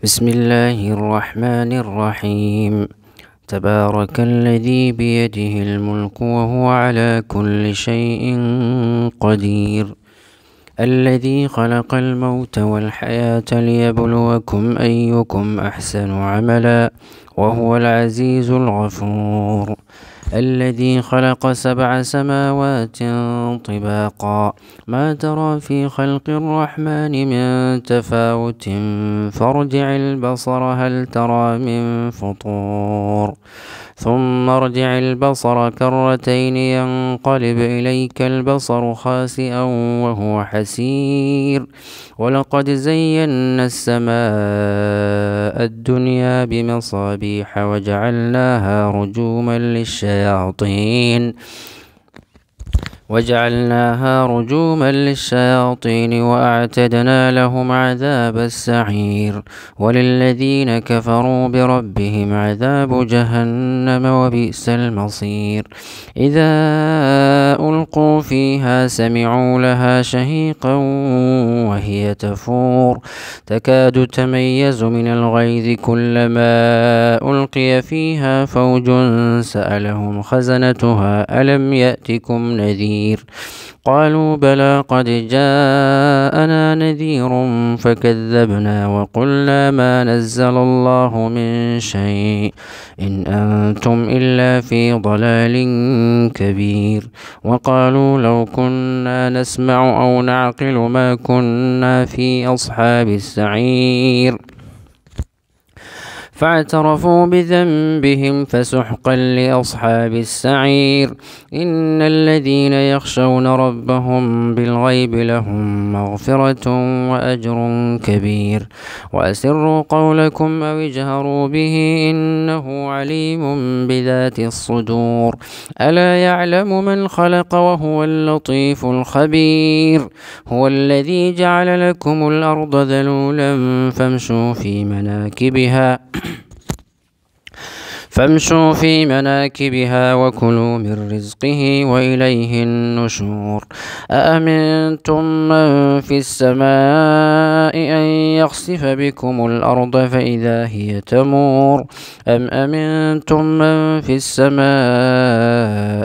بسم الله الرحمن الرحيم. تبارك الذي بيده الملك وهو على كل شيء قدير، الذي خلق الموت والحياة ليبلوكم أيكم أحسن عملا وهو العزيز الغفور، الذي خلق 7 سماوات طباقا ما ترى في خلق الرحمن من تفاوت فارجع البصر هل ترى من فطور، ثم ارجع البصر كرتين ينقلب إليك البصر خاسئا وهو حسير، ولقد زينا السماء الدنيا بمصابيح وجعلناها رجوما للشياطين وأعتدنا لهم عذاب السعير، وللذين كفروا بربهم عذاب جهنم وبئس المصير. إذا ألقوا فيها سمعوا لها شهيقا وهي تفور تكاد تميز من الغيظ، كلما ألقي فيها فوج سألهم خزنتها ألم يأتكم نذير؟ قالوا بلى قد جاءنا نذير فكذبنا وقلنا ما نزل الله من شيء إن أنتم إلا في ضلال كبير. وقالوا لو كنا نسمع أو نعقل ما كنا في أصحاب السعير، فاعترفوا بذنبهم فسحقا لأصحاب السعير. إن الذين يخشون ربهم بالغيب لهم مغفرة وأجر كبير. وأسروا قولكم أو اجهروا به إنه عليم بذات الصدور. ألا يعلم من خلق وهو اللطيف الخبير. هو الذي جعل لكم الأرض ذلولا فامشوا في مناكبها وكلوا من رزقه وإليه النشور. أأمنتم من في السماء أن يخسف بكم الأرض فإذا هي تمور، أم أمنتم من في السماء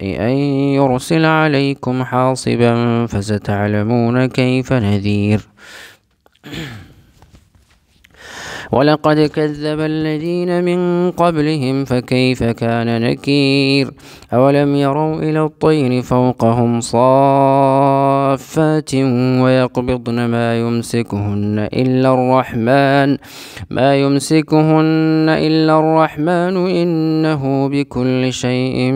أن يرسل عليكم حاصبا فستعلمون كيف نذير. ولقد كذب الذين من قبلهم فكيف كان نكير. أولم يروا إلى الطير فوقهم صافات ويقبضن ما يمسكهن إلا الرحمن إنه بكل شيء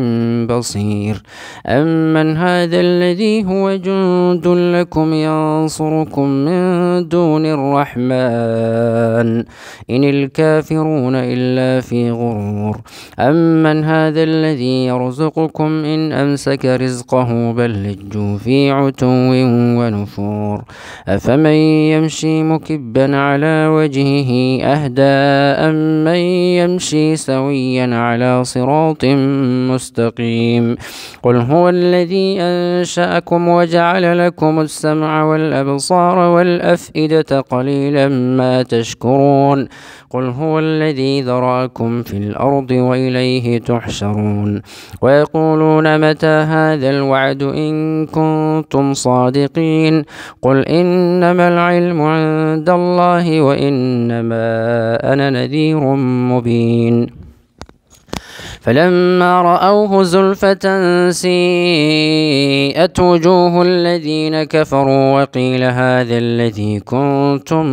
بصير. أمن هذا الذي هو جند لكم ينصركم من دون الرحمن إن الكافرون إلا في غرور. أمن هذا الذي يرزقكم إن أمسك رزقه بل لجوا في عتو ونفور. أفمن يمشي مكبا على وجهه أهدى أمن يمشي سويا على صراط مستقيم. قل هو الذي أنشأكم وجعل لكم السمع والأبصار والأفئدة قليلا ما تشكرون. قل هو الذي ذرأكم في الأرض وإليه تحشرون. ويقولون متى هذا الوعد إن كنتم صادقين. قل إنما العلم عند الله وإنما أنا نذير مبين. فلما رأوه زلفة سيئت وجوه الذين كفروا وقيل هذا الذي كنتم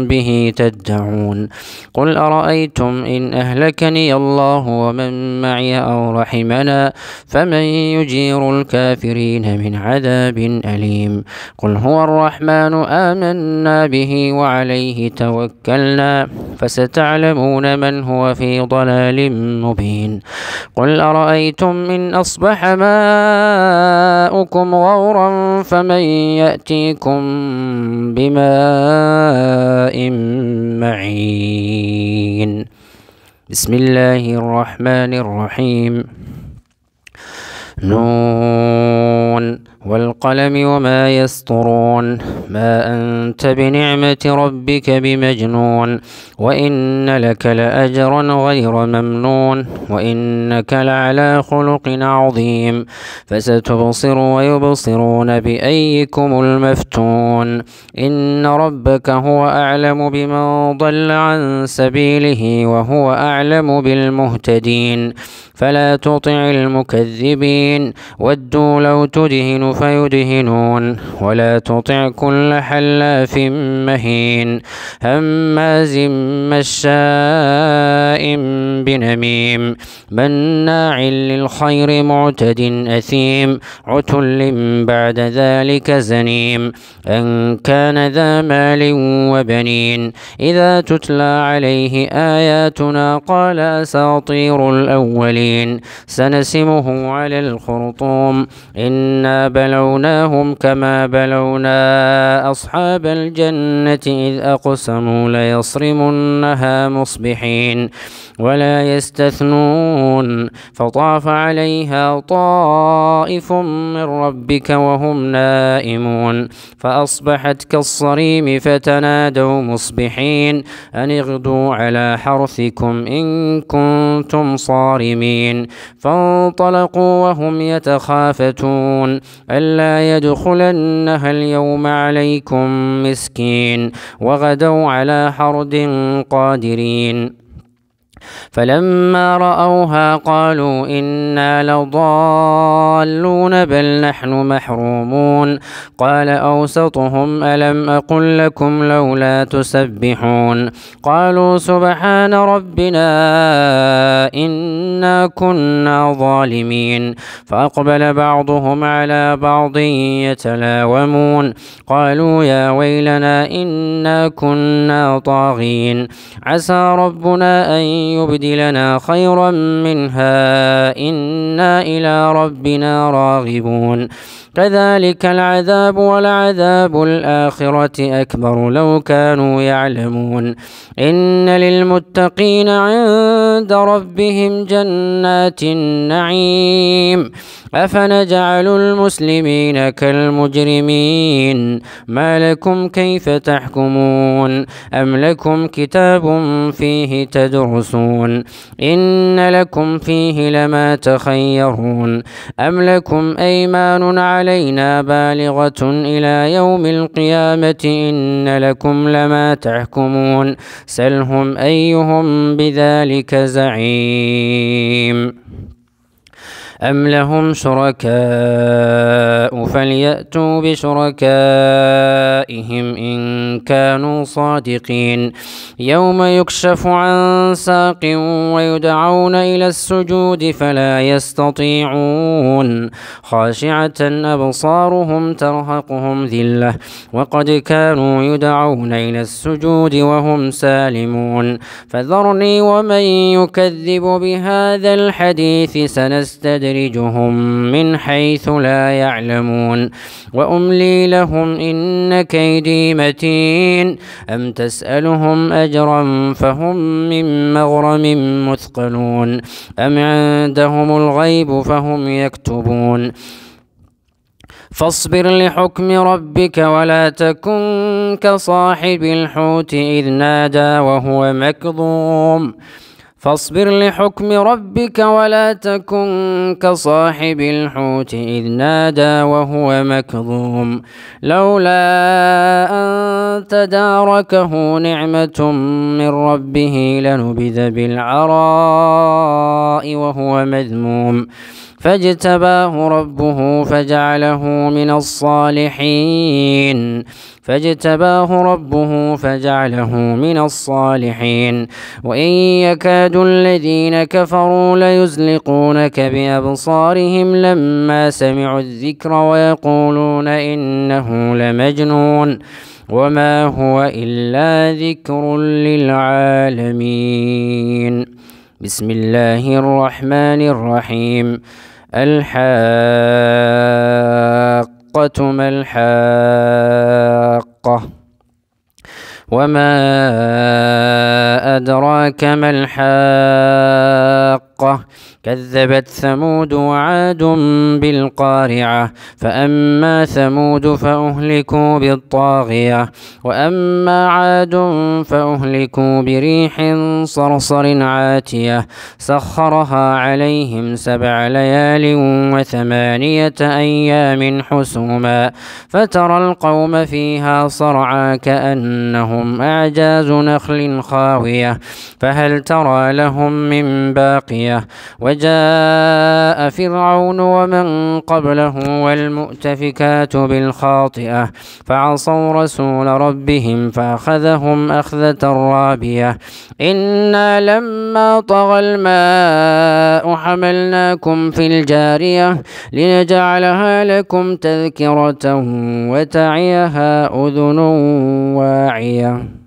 به تدعون. قل أرأيتم إن أهلكني الله ومن معي أو رحمنا فمن يجير الكافرين من عذاب أليم. قل هو الرحمن آمنا به وعليه توكلنا فستعلمون من هو في ضلال مبين. قل أرأيتم إن أصبح ماؤكم غورا فمن يأتيكم بماء معين. بسم الله الرحمن الرحيم. نون والقلم وما يسطرون ما أنت بنعمة ربك بمجنون وإن لك لأجرا غير ممنون وإنك لعلى خلق عظيم فستبصر ويبصرون بأيكم المفتون إن ربك هو أعلم بمن ضل عن سبيله وهو أعلم بالمهتدين فلا تطع المكذبين ودوا لو تدهن فيدهنون ولا تطع كل حلاف مهين هماز مشاء بنميم مناع للخير معتد أثيم عتل بعد ذلك زنيم أن كان ذا مال وبنين إذا تتلى عليه آياتنا قال أساطير الأولين سنسمه على الخرطوم إنا بلوناهم كما بلونا أصحاب الجنة إذ أقسموا ليصرمنها مصبحين ولا يستثنون فطاف عليها طائف من ربك وهم نائمون فأصبحت كالصريم فتنادوا مصبحين أن اغدوا على حرثكم إن كنتم صارمين فانطلقوا وهم يتخافتون ألا يدخلنها اليوم عليكم مسكين وغدوا على حرد قادرين فلما رأوها قالوا إنا لضالون بل نحن محرومون قال أوسطهم ألم أقل لكم لولا تسبحون قالوا سبحان ربنا إنا كنا ظالمين فأقبل بعضهم على بعض يتلاومون قالوا يا ويلنا إنا كنا طاغين عسى ربنا أن يبدلنا خيرا منها إنا إلى ربنا راغبون كذلك العذاب ولعذاب الآخرة أكبر لو كانوا يعلمون إن للمتقين عند ربهم جنات النعيم أفنجعل المسلمين كالمجرمين ما لكم كيف تحكمون أم لكم كتاب فيه تدرسون إن لكم فيه لما تخيرون أم لكم أيمان علينا بالغة إلى يوم القيامة إن لكم لما تحكمون سلهم أيهم بذلك زعيم أم لهم شركاء فليأتوا بشركائهم إن كانوا صادقين يوم يكشف عن ساق ويدعون إلى السجود فلا يستطيعون خاشعة أبصارهم ترهقهم ذلة وقد كانوا يدعون إلى السجود وهم سالمون فذرني ومن يكذب بهذا الحديث سنستدرجهم من حيث لا يعلمون وأملي لهم إن كيدي متين أم تسألهم أجرا فهم من مغرم مثقلون أم عندهم الغيب فهم يكتبون فاصبر لحكم ربك ولا تكن كصاحب الحوت إذ نادى وهو مكظوم فاصبر لحكم ربك ولا تكن كصاحب الحوت إذ نادى وهو مكظوم لولا أن تداركه نعمة من ربه لنبذ بالعراء وهو مذموم فاجتباه ربه فجعله من الصالحين وإن يكاد الذين كفروا ليزلقونك بأبصارهم لما سمعوا الذكر ويقولون إنه لمجنون وما هو إلا ذكر للعالمين بسم الله الرحمن الرحيم الحاقة ما الحاقة وما أدراك ما الحاقة الحاقة كذبت ثمود وعاد بالقارعة فأما ثمود فأهلكوا بالطاغية وأما عاد فأهلكوا بريح صرصر عاتية سخرها عليهم 7 ليال و8 أيام حسوما فترى القوم فيها صرعى كأنهم أعجاز نخل خاوية فهل ترى لهم من باقية وجاء فرعون ومن قبله والمؤتفكات بالخاطئة فعصوا رسول ربهم فأخذهم أخذة رابية إنا لما طغى الماء حملناكم في الجارية لنجعلها لكم تذكرة وتعيها أذن واعية.